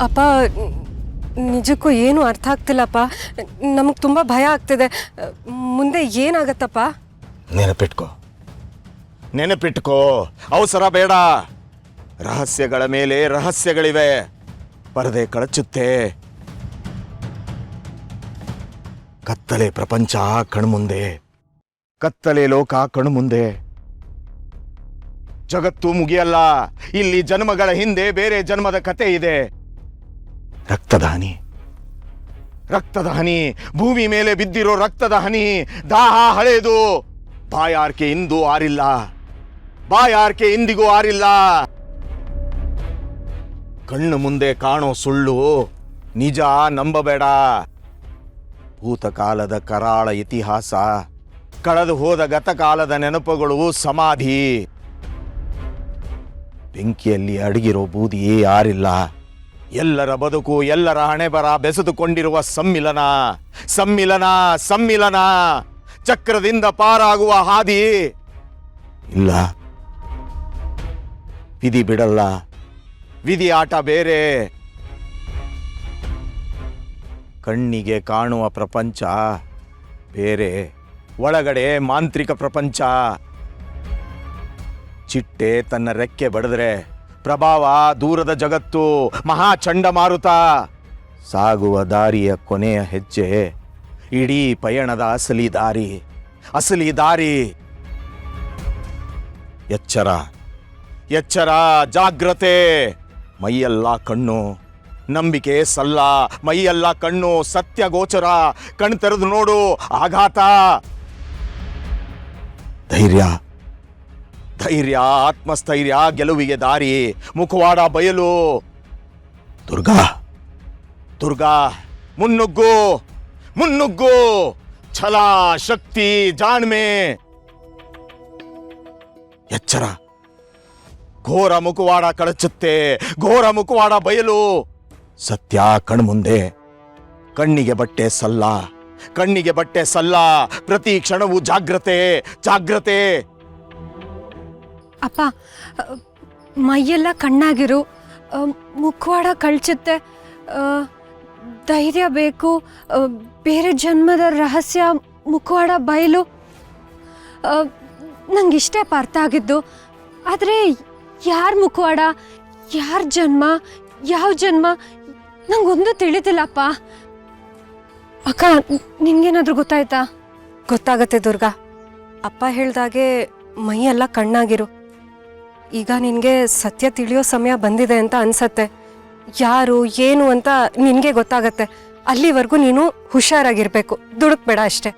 ಅಪ್ಪ ನಿಜಕ್ಕೂ ಏನು ಅರ್ಥ ಆಗ್ತಿಲ್ಲಪ್ಪ. ನಮಗೆ ತುಂಬ ಭಯ ಆಗ್ತಿದೆ. ಮುಂದೆ ಏನಾಗತ್ತಪ್ಪ? ನೆನಪಿಟ್ಕೋ, ಅವಸರ ಬೇಡ. ರಹಸ್ಯಗಳ ಮೇಲೆ ರಹಸ್ಯಗಳಿವೆ. ಪರದೆ ಕಳಚುತ್ತೆ. ಕತ್ತಲೆ ಪ್ರಪಂಚ ಕಣ್ಮುಂದೆ, ಕತ್ತಲೆ ಲೋಕ ಕಣ್ಮುಂದೆ. ಜಗತ್ತು ಮುಗಿಯಲ್ಲ. ಇಲ್ಲಿ ಜನ್ಮಗಳ ಹಿಂದೆ ಬೇರೆ ಜನ್ಮದ ಕತೆ ಇದೆ. ರಕ್ತದ ಹನಿ, ಭೂಮಿ ಮೇಲೆ ಬಿದ್ದಿರೋ ರಕ್ತದ ಹನಿ. ದಾಹ ಹಳೆಯದು. ಬಾಯಾರ್ಕೆ ಇಂದಿಗೂ ಆರಿಲ್ಲ. ಕಣ್ಣು ಮುಂದೆ ಕಾಣೋ ಸುಳ್ಳು ನಿಜ ನಂಬಬೇಡ. ಭೂತಕಾಲದ ಕರಾಳ ಇತಿಹಾಸ, ಕಳೆದು ಹೋದ ಗತಕಾಲದ ನೆನಪುಗಳು ಸಮಾಧಿ. ಬೆಂಕಿಯಲ್ಲಿ ಅಡಗಿರೋ ಬೂದಿ ಯಾರಿಲ್ಲ. ಎಲ್ಲರ ಬದುಕು, ಎಲ್ಲರ ಹಣೆಬರ ಬೆಸೆದುಕೊಂಡಿರುವ ಸಮ್ಮಿಲನ. ಚಕ್ರದಿಂದ ಪಾರಾಗುವ ಹಾದಿ ಇಲ್ಲ. ವಿಧಿ ಬಿಡಲ್ಲ. ವಿಧಿ ಆಟ ಬೇರೆ. ಕಣ್ಣಿಗೆ ಕಾಣುವ ಪ್ರಪಂಚ ಬೇರೆ, ಒಳಗಡೆ ಮಾಂತ್ರಿಕ ಪ್ರಪಂಚ. ಚಿಟ್ಟೆ ತನ್ನ ರೆಕ್ಕೆ ಬಡಿದ್ರೆ ಪ್ರಭಾವ ದೂರದ ಜಗತ್ತು, ಮಹಾ ಚಂಡಮಾರುತ. ಸಾಗುವ ದಾರಿಯ ಕೊನೆಯ ಹೆಜ್ಜೆ ಇಡೀ ಪಯಣದ ಅಸಲಿ ದಾರಿ. ಎಚ್ಚರ, ಜಾಗ್ರತೆ. ಮೈಯೆಲ್ಲ ಕಣ್ಣು, ನಂಬಿಕೆ ಸಲ್ಲ. ಮೈಯೆಲ್ಲ ಕಣ್ಣು, ಸತ್ಯ ಗೋಚರ. ಕಣ್ ತೆರೆದು ನೋಡು, ಆಘಾತ. ಧೈರ್ಯ, ಆತ್ಮಸ್ಥೈರ್ಯ, ಗೆಲುವಿಗೆ ದಾರಿ. ಮುಖವಾಡ ಬಯಲು. ದುರ್ಗಾ, ಮುನ್ನುಗ್ಗು. ಛಲ, ಶಕ್ತಿ, ಜಾಣ್ಮೆ. ಎಚ್ಚರ. ಘೋರ ಮುಖವಾಡ ಕಳಚುತ್ತೆ. ಘೋರ ಮುಖವಾಡ ಬಯಲು. ಸತ್ಯ ಕಣ್ಮುಂದೆ. ಕಣ್ಣಿಗೆ ಬಟ್ಟೆ ಸಲ್ಲ. ಪ್ರತಿ ಕ್ಷಣವೂ ಜಾಗ್ರತೆ. ಅಪ್ಪ, ಮೈಯೆಲ್ಲ ಕಣ್ಣಾಗಿರು. ಮುಖವಾಡ ಕಳ್ಚುತ್ತೆ. ಧೈರ್ಯ ಬೇಕು. ಬೇರೆ ಜನ್ಮದ ರಹಸ್ಯ, ಮುಖವಾಡ ಬಯಲು. ನಂಗಿಷ್ಟೇ ಅರ್ಥ ಆಗಿದ್ದು. ಆದರೆ ಯಾರ ಮುಖವಾಡ, ಯಾರ ಜನ್ಮ, ಯಾವ ಜನ್ಮ ನಂಗೊಂದು ತಿಳಿದಿಲ್ಲಪ್ಪ. ಅಕ್ಕ, ನಿನ್ಗೇನಾದ್ರೂ ಗೊತ್ತಾಯ್ತಾ? ಗೊತ್ತಾಗತ್ತೆ ದುರ್ಗಾ. ಅಪ್ಪ ಹೇಳ್ದಾಗೆ ಮೈಯೆಲ್ಲ ಕಣ್ಣಾಗಿರು. ಈಗ ನಿನಗೆ ಸತ್ಯ ತಿಳಿಯೋ ಸಮಯ ಬಂದಿದೆ ಅಂತ ಅನ್ಸತ್ತೆ. ಯಾರು ಏನು ಅಂತ ನಿನಗೆ ಗೊತ್ತಾಗತ್ತೆ. ಅಲ್ಲಿವರೆಗೂ ನೀನು ಹುಷಾರಾಗಿರ್ಬೇಕು. ದುಡುಕ್ಬೇಡ ಅಷ್ಟೆ.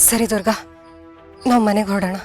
ಸರಿ ದುರ್ಗಾ, ನಾವು ಮನೆಗೆ ಹೊರಡೋಣ.